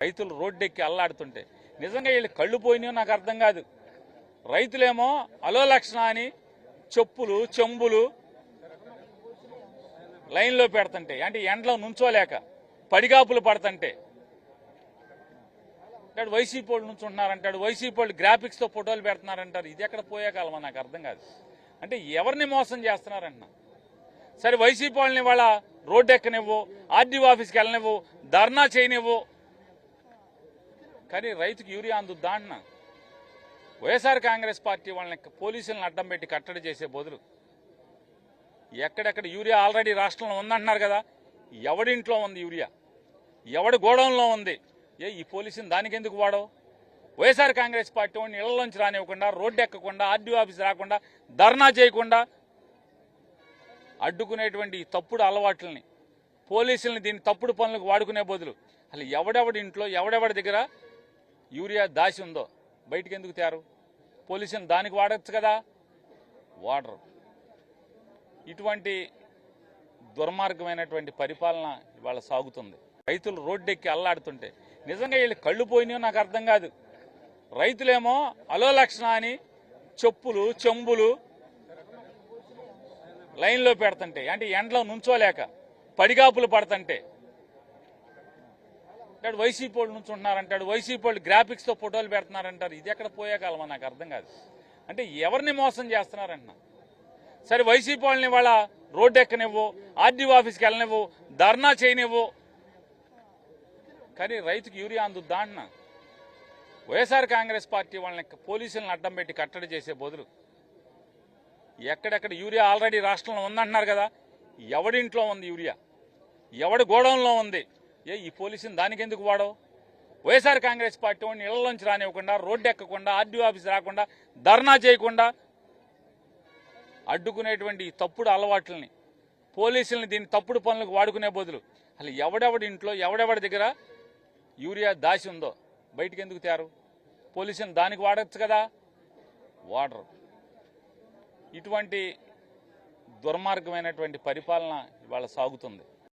రైతులు రోడ్డెక్కి అల్లాడుతుంటే నిజంగా వీళ్ళు కళ్ళు పోయినాయో నాకు అర్థం కాదు. రైతులేమో అలో లక్షణ అని చెప్పులు చెంబులు లైన్లో పెడుతుంటే, అంటే ఎండలో నుంచోలేక పడిగాపులు పడుతుంటే అంటాడు వైసీపీ వాళ్ళు నుంచుంటున్నారంటాడు, వైసీపీ వాళ్ళు గ్రాఫిక్స్తో ఫోటోలు పెడుతున్నారంటారు. ఇది ఎక్కడ పోయే కాలమో నాకు అర్థం కాదు. అంటే ఎవరిని మోసం చేస్తున్నారంటున్నా. సరే వైసీపీ వాళ్ళని వాళ్ళ రోడ్డు ఎక్కనివ్వు, ఆర్డీఓ ఆఫీస్కి వెళ్ళనివ్వు, ధర్నా చేయనివ్వు, కానీ రైతుకు యూరియా అందుద్దా అన్న. వైఎస్ఆర్ కాంగ్రెస్ పార్టీ వాళ్ళని పోలీసులను అడ్డం పెట్టి కట్టడి చేసే బదులు ఎక్కడెక్కడ యూరియా ఆల్రెడీ రాష్ట్రంలో ఉందంటున్నారు కదా, ఎవడింట్లో ఉంది యూరియా, ఎవడి గోడౌన్లో ఉంది, ఈ పోలీసుని దానికి ఎందుకు వాడవు? వైఎస్ఆర్ కాంగ్రెస్ పార్టీ వాడిని ఇళ్లలోంచి రానివ్వకుండా, రోడ్డు ఎక్కకుండా, ఆర్డీఓ ఆఫీస్ రాకుండా, ధర్నా చేయకుండా అడ్డుకునేటువంటి తప్పుడు అలవాట్లని, పోలీసుల్ని దీని తప్పుడు పనులకు వాడుకునే బదులు అసలు ఎవడెవడి ఇంట్లో ఎవడెవడి దగ్గర యూరియా దాసి ఉందో బయటికి ఎందుకు తేరు? పోలీసులను దానికి వాడచ్చు కదా, వాడరు. ఇటువంటి దుర్మార్గమైనటువంటి పరిపాలన ఇవాళ సాగుతుంది. రైతులు రోడ్డెక్కి అల్లాడుతుంటే నిజంగా వీళ్ళు కళ్ళు పోయినాయో నాకు అర్థం కాదు. రైతులేమో అలో లక్షణ అని చెప్పులు చెంబులు లైన్లో పెడుతుంటే, అంటే ఎండలో నుంచోలేక పడిగాపులు పడుతుంటే అంటాడు వైసీపీ వాళ్ళు నుంచుంటున్నారంటాడు, వైసీపీ వాళ్ళు గ్రాఫిక్స్తో ఫోటోలు పెడుతున్నారంటారు. ఇది ఎక్కడ పోయే కాలమో నాకు అర్థం కాదు. అంటే ఎవరిని మోసం చేస్తున్నారంటున్నా. సరే వైసీపీ వాళ్ళని వాళ్ళ రోడ్డు ఎక్కనివ్వు, ఆర్డీఓ ఆఫీస్కి వెళ్ళనివ్వు, ధర్నా చేయనివ్వు, కానీ రైతుకు యూరియా అందుద్దా అన్న. వైఎస్ఆర్ కాంగ్రెస్ పార్టీ వాళ్ళని పోలీసులను అడ్డం పెట్టి కట్టడి చేసే బదులు ఎక్కడెక్కడ యూరియా ఆల్రెడీ రాష్ట్రంలో ఉందంటున్నారు కదా, ఎవడింట్లో ఉంది యూరియా, ఎవడి గోడౌన్లో ఉంది, ఈ పోలీసుని దానికి ఎందుకు వాడవు? వైఎస్ఆర్ కాంగ్రెస్ పార్టీ వాడిని ఇళ్లలోంచి రానివ్వకుండా, రోడ్డు ఎక్కకుండా, ఆర్డీఓ ఆఫీస్ రాకుండా, ధర్నా చేయకుండా అడ్డుకునేటువంటి తప్పుడు అలవాట్లని, పోలీసుల్ని దీని తప్పుడు పనులకు వాడుకునే బదులు అసలు ఎవడెవడి ఇంట్లో ఎవడెవడి దగ్గర యూరియా దాసి ఉందో బయటికి ఎందుకు తేరు? పోలీసులను దానికి వాడచ్చు కదా, వాడరు. ఇటువంటి దుర్మార్గమైనటువంటి పరిపాలన ఇవాళ సాగుతుంది.